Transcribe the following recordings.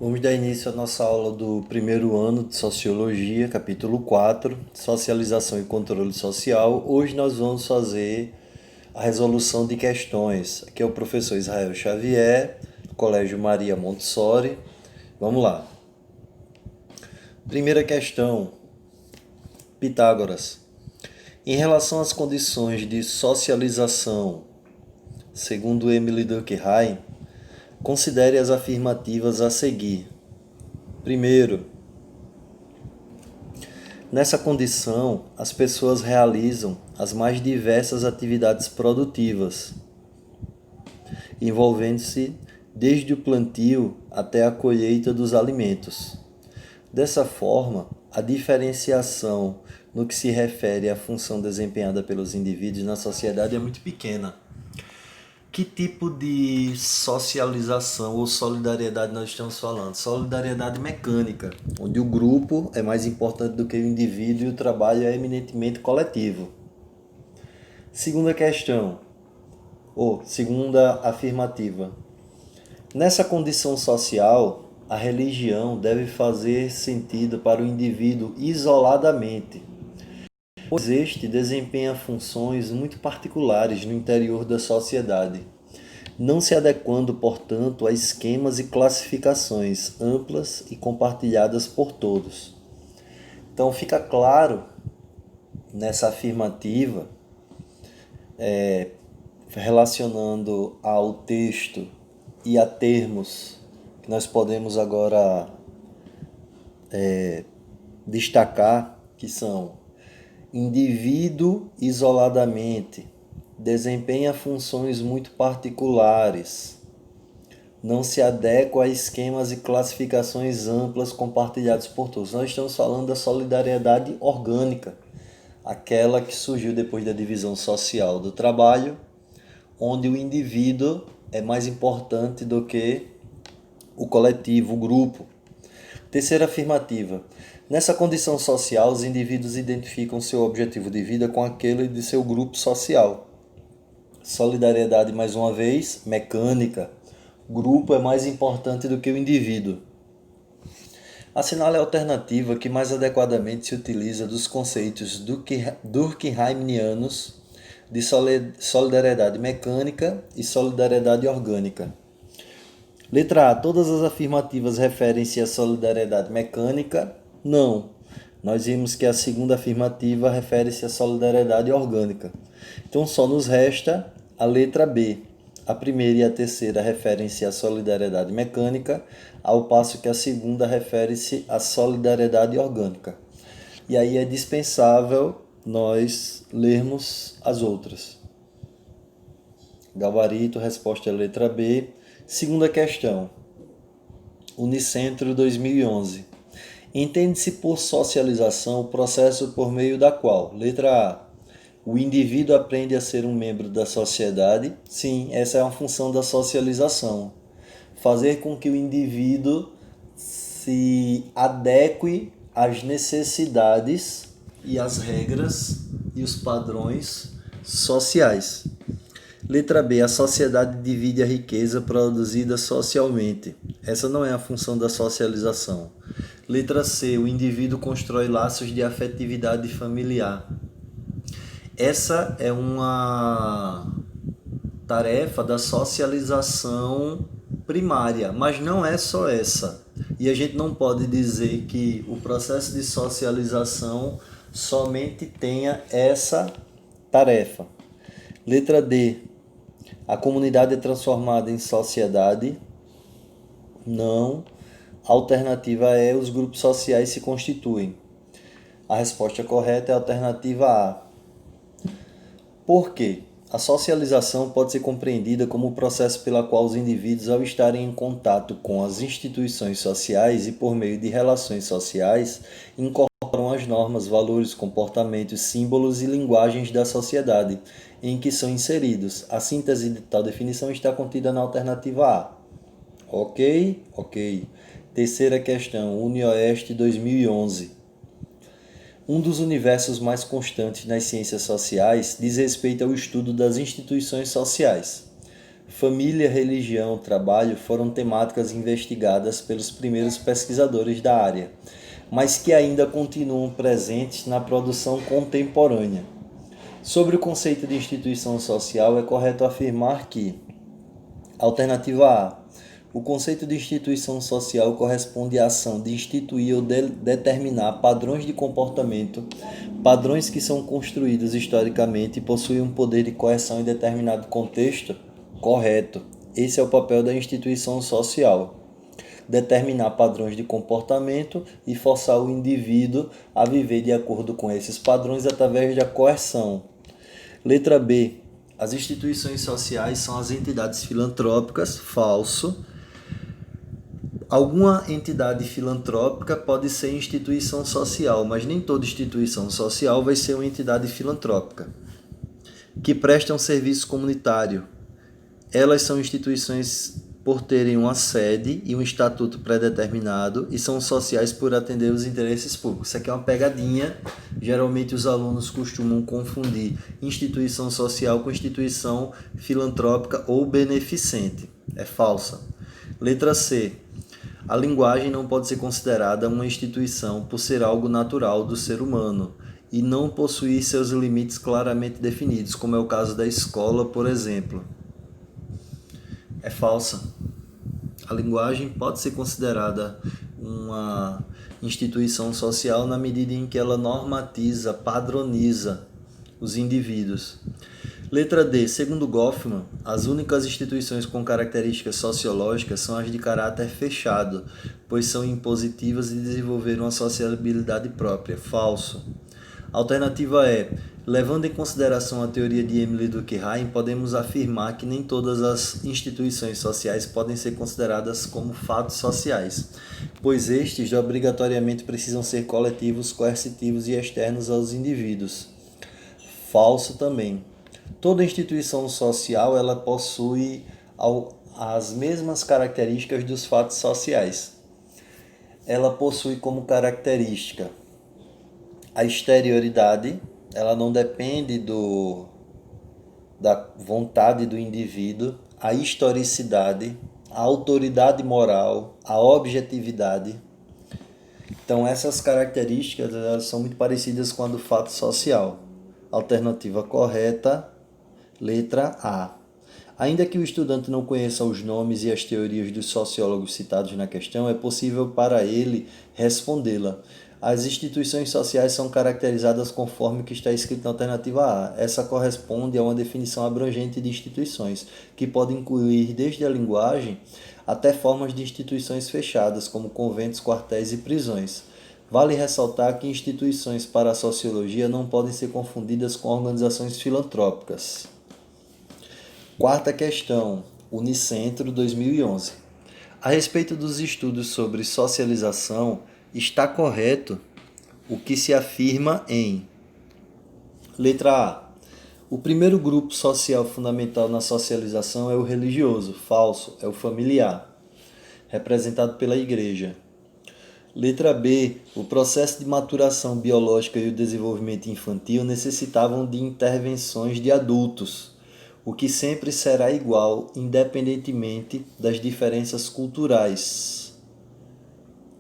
Vamos dar início à nossa aula do primeiro ano de Sociologia, capítulo 4, Socialização e Controle Social. Hoje nós vamos fazer a resolução de questões. Aqui é o professor Israel Xavier, do Colégio Maria Montessori. Vamos lá. Primeira questão, Pitágoras. Em relação às condições de socialização, segundo Emile Durkheim, considere as afirmativas a seguir. Primeiro, nessa condição, as pessoas realizam as mais diversas atividades produtivas, envolvendo-se desde o plantio até a colheita dos alimentos. Dessa forma, a diferenciação no que se refere à função desempenhada pelos indivíduos na sociedade é muito pequena. Que tipo de socialização ou solidariedade nós estamos falando? Solidariedade mecânica, onde o grupo é mais importante do que o indivíduo e o trabalho é eminentemente coletivo. Segunda questão, ou segunda afirmativa. Nessa condição social, a religião deve fazer sentido para o indivíduo isoladamente, pois este desempenha funções muito particulares no interior da sociedade, não se adequando, portanto, a esquemas e classificações amplas e compartilhadas por todos. Então fica claro nessa afirmativa, relacionando ao texto e a termos que nós podemos agora destacar, que são indivíduo isoladamente, desempenha funções muito particulares, não se adequa a esquemas e classificações amplas compartilhados por todos. Nós estamos falando da solidariedade orgânica, aquela que surgiu depois da divisão social do trabalho, onde o indivíduo é mais importante do que o coletivo, o grupo. Terceira afirmativa. Nessa condição social, os indivíduos identificam seu objetivo de vida com aquele de seu grupo social. Solidariedade, mais uma vez, mecânica. O grupo é mais importante do que o indivíduo. Assinale a alternativa que mais adequadamente se utiliza dos conceitos durkheimianos de solidariedade mecânica e solidariedade orgânica. Letra A. Todas as afirmativas referem-se à solidariedade mecânica? Não. Nós vimos que a segunda afirmativa refere-se à solidariedade orgânica. Então só nos resta a letra B. A primeira e a terceira referem-se à solidariedade mecânica, ao passo que a segunda refere-se à solidariedade orgânica. E aí é dispensável nós lermos as outras. Gabarito, resposta é a letra B. Segunda questão. Unicentro 2011. Entende-se por socialização o processo por meio da qual? Letra A. O indivíduo aprende a ser um membro da sociedade. Sim, essa é uma função da socialização. Fazer com que o indivíduo se adeque às necessidades e às regras e os padrões sociais. Letra B. A sociedade divide a riqueza produzida socialmente. Essa não é a função da socialização. Letra C. O indivíduo constrói laços de afetividade familiar. Essa é uma tarefa da socialização primária, mas não é só essa. E a gente não pode dizer que o processo de socialização somente tenha essa tarefa. Letra D. A comunidade é transformada em sociedade? Não. A alternativa é os grupos sociais se constituem. A resposta correta é a alternativa A. Por quê? A socialização pode ser compreendida como o processo pelo qual os indivíduos, ao estarem em contato com as instituições sociais e por meio de relações sociais, incorporam as normas, valores, comportamentos, símbolos e linguagens da sociedade em que são inseridos. A síntese de tal definição está contida na alternativa A. Ok? Ok. Terceira questão, UniOeste 2011. Um dos universos mais constantes nas ciências sociais diz respeito ao estudo das instituições sociais. Família, religião, trabalho foram temáticas investigadas pelos primeiros pesquisadores da área, mas que ainda continuam presentes na produção contemporânea. Sobre o conceito de instituição social, é correto afirmar que: alternativa A. O conceito de instituição social corresponde à ação de instituir ou determinar padrões de comportamento, padrões que são construídos historicamente e possuem um poder de coerção em determinado contexto? Correto. Esse é o papel da instituição social: determinar padrões de comportamento e forçar o indivíduo a viver de acordo com esses padrões através da coerção. Letra B. As instituições sociais são as entidades filantrópicas. Falso. Alguma entidade filantrópica pode ser instituição social, mas nem toda instituição social vai ser uma entidade filantrópica. Que prestam serviço comunitário. Elas são instituições por terem uma sede e um estatuto pré-determinado e são sociais por atender os interesses públicos. Isso aqui é uma pegadinha. Geralmente os alunos costumam confundir instituição social com instituição filantrópica ou beneficente. É falsa. Letra C. A linguagem não pode ser considerada uma instituição por ser algo natural do ser humano e não possuir seus limites claramente definidos, como é o caso da escola, por exemplo. É falsa. A linguagem pode ser considerada uma instituição social na medida em que ela normatiza, padroniza os indivíduos. Letra D. Segundo Goffman, as únicas instituições com características sociológicas são as de caráter fechado, pois são impositivas e desenvolveram uma sociabilidade própria. Falso. Alternativa E. Levando em consideração a teoria de Emile Durkheim, podemos afirmar que nem todas as instituições sociais podem ser consideradas como fatos sociais, pois estes obrigatoriamente precisam ser coletivos, coercitivos e externos aos indivíduos. Falso também. Toda instituição social ela possui as mesmas características dos fatos sociais. Ela possui como característica a exterioridade. Ela não depende da vontade do indivíduo, a historicidade, a autoridade moral, a objetividade. Então essas características elas são muito parecidas com a do fato social. Alternativa correta, letra A. Ainda que o estudante não conheça os nomes e as teorias dos sociólogos citados na questão, é possível para ele respondê-la. As instituições sociais são caracterizadas conforme o que está escrito na alternativa A. Essa corresponde a uma definição abrangente de instituições, que pode incluir desde a linguagem até formas de instituições fechadas, como conventos, quartéis e prisões. Vale ressaltar que instituições para a sociologia não podem ser confundidas com organizações filantrópicas. Quarta questão, Unicentro 2011. A respeito dos estudos sobre socialização, está correto o que se afirma em: letra A. O primeiro grupo social fundamental na socialização é o religioso. Falso, é o familiar, representado pela igreja. Letra B. O processo de maturação biológica e o desenvolvimento infantil necessitavam de intervenções de adultos, o que sempre será igual, independentemente das diferenças culturais.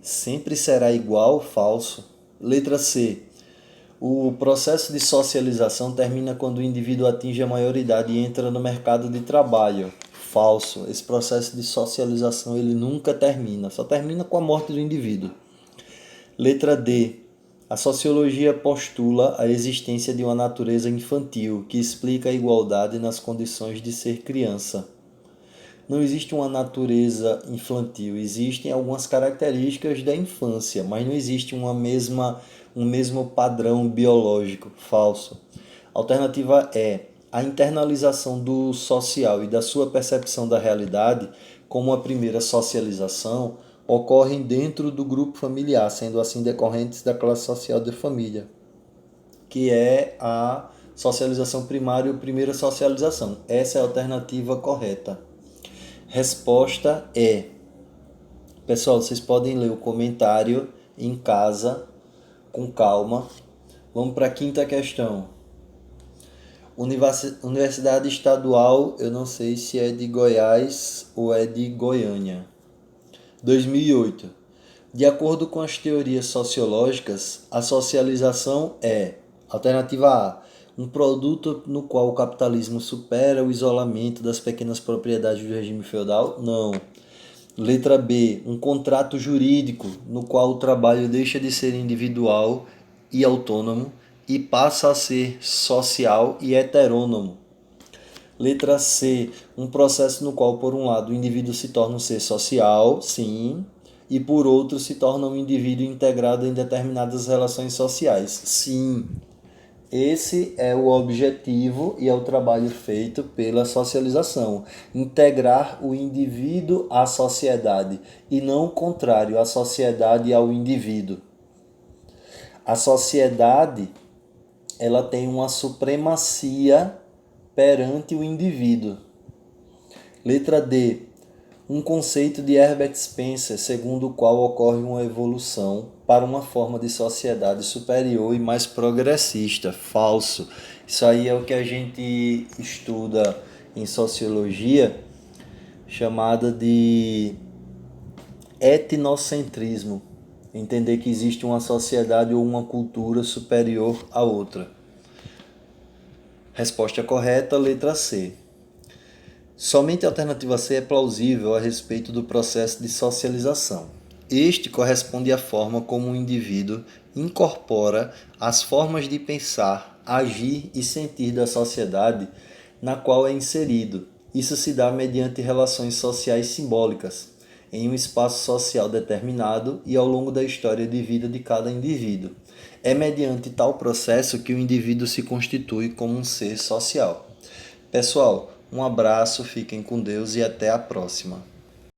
Sempre será igual, falso. Letra C. O processo de socialização termina quando o indivíduo atinge a maioridade e entra no mercado de trabalho. Falso. Esse processo de socialização ele nunca termina, só termina com a morte do indivíduo. Letra D. A sociologia postula a existência de uma natureza infantil, que explica a igualdade nas condições de ser criança. Não existe uma natureza infantil, existem algumas características da infância, mas não existe um mesmo padrão biológico. Falso. Alternativa E. A internalização do social e da sua percepção da realidade, como a primeira socialização, ocorrem dentro do grupo familiar, sendo assim decorrentes da classe social da família, que é a socialização primária ou primeira socialização. Essa é a alternativa correta. Resposta é... Pessoal, vocês podem ler o comentário em casa, com calma. Vamos para a quinta questão. Universidade Estadual, eu não sei se é de Goiás ou é de Goiânia. 2008. De acordo com as teorias sociológicas, a socialização é: alternativa A, um produto no qual o capitalismo supera o isolamento das pequenas propriedades do regime feudal? Não. Letra B, um contrato jurídico no qual o trabalho deixa de ser individual e autônomo e passa a ser social e heterônomo. Letra C, um processo no qual, por um lado, o indivíduo se torna um ser social, sim, e por outro se torna um indivíduo integrado em determinadas relações sociais, sim. Esse é o objetivo e é o trabalho feito pela socialização. Integrar o indivíduo à sociedade e não o contrário, a sociedade ao indivíduo. A sociedade, ela tem uma supremacia perante o indivíduo. Letra D. Um conceito de Herbert Spencer, segundo o qual ocorre uma evolução para uma forma de sociedade superior e mais progressista. Falso. Isso aí é o que a gente estuda em sociologia, chamada de etnocentrismo. Entender que existe uma sociedade ou uma cultura superior à outra. Resposta correta, letra C. Somente a alternativa C é plausível a respeito do processo de socialização. Este corresponde à forma como o indivíduo incorpora as formas de pensar, agir e sentir da sociedade na qual é inserido. Isso se dá mediante relações sociais simbólicas, em um espaço social determinado e ao longo da história de vida de cada indivíduo. É mediante tal processo que o indivíduo se constitui como um ser social. Pessoal, um abraço, fiquem com Deus e até a próxima.